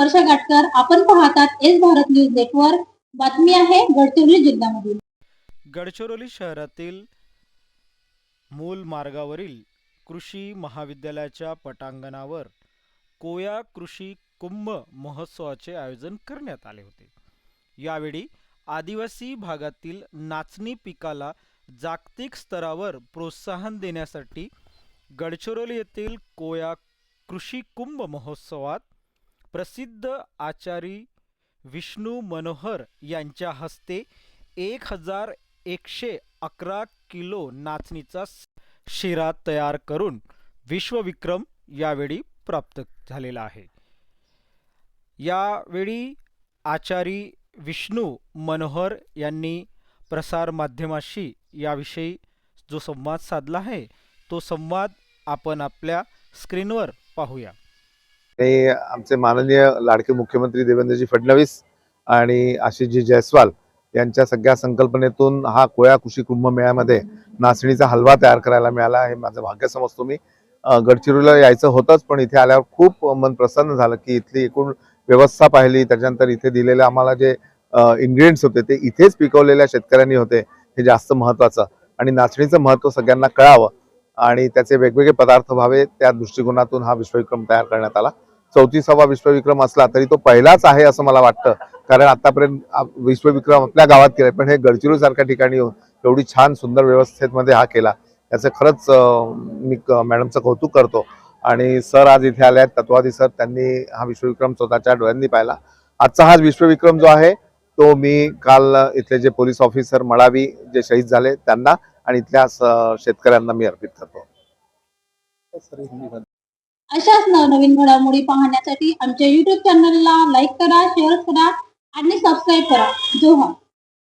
वर्षा गाटकर. आपण पाहतात S Bharat news network. बातमी आहे गडचिरोली जिल्ह्यामधील. गडचिरोली शहरातील मूल मार्गावरील कृषी महाविद्यालयाच्या पटांगणावर कोया कृषी कुंभ महोत्सवाचे आयोजन करण्यात आले होते. यावेळी आदिवासी भागातील नाचणी पिकाला जागतिक स्तरावर प्रोत्साहन देण्यासाठी गडचिरोली येथील कोया कृषी कुंभ महोत्सवात प्रसिद्ध आचारी विष्णू मनोहर यांच्या हस्ते 1111 किलो नाचणीचा शिरा तयार करून विश्वविक्रम यावेळी प्राप्त झालेला आहे. यावेळी आचारी विष्णू मनोहर यांनी प्रसार माध्यमाशी याविषयी जो संवाद साधला आहे तो संवाद आपण आपल्या स्क्रीनवर पाहूया. ते आमचे माननीय लाडके मुख्यमंत्री देवेंद्रजी फडणवीस आणि आशिषजी जयस्वाल यांच्या सगळ्या संकल्पनेतून हा कोया कृषी कुंभ मेळ्यामध्ये नाचणीचा हलवा तयार करायला मिळाला. हे माझं भाग्य समजतो. मी गडचिरोलीला यायचं होतंच, पण इथे आल्यावर खूप मन प्रसन्न झालं की इथली एकूण व्यवस्था पाहिली. त्याच्यानंतर इथे दिलेले आम्हाला जे इन्ग्रेडियंट्स होते ते इथेच पिकवलेल्या शेतकऱ्यांनी होते, हे जास्त महत्त्वाचं. आणि नाचणीचं महत्त्व सगळ्यांना कळावं आणि त्याचे वेगवेगळे पदार्थ व्हावे, त्या दृष्टिकोनातून हा विश्वविक्रम तयार करण्यात आला. 34वा विश्वविक्रम असला तरी तो पहिलाच आहे असं मला वाटतं, कारण आतापर्यंत विश्वविक्रम आपल्या गावात केलाय, पण हे गडचिरोली सारख्या ठिकाणी एवढी छान सुंदर व्यवस्थेमध्ये हा केला, याचं खरंच मी मॅडमचं कौतुक करतो. आणि सर आज इथे आले आहेत, तत्वादी सर, त्यांनी हा विश्वविक्रम स्वतःच्या डोळ्यांनी पाहिला. आजचा हा विश्वविक्रम जो आहे तो मी काल इथले जे पोलीस ऑफिसर मळावी जे शहीद झाले त्यांना आणि इथल्या शेतकऱ्यांना मी अर्पित करतो. अशाच नवनवीन घडामोडी पाहण्यासाठी आमच्या YouTube चॅनलला लाईक करा, शेअर करा आणि सबस्क्राईब करा. जोहार.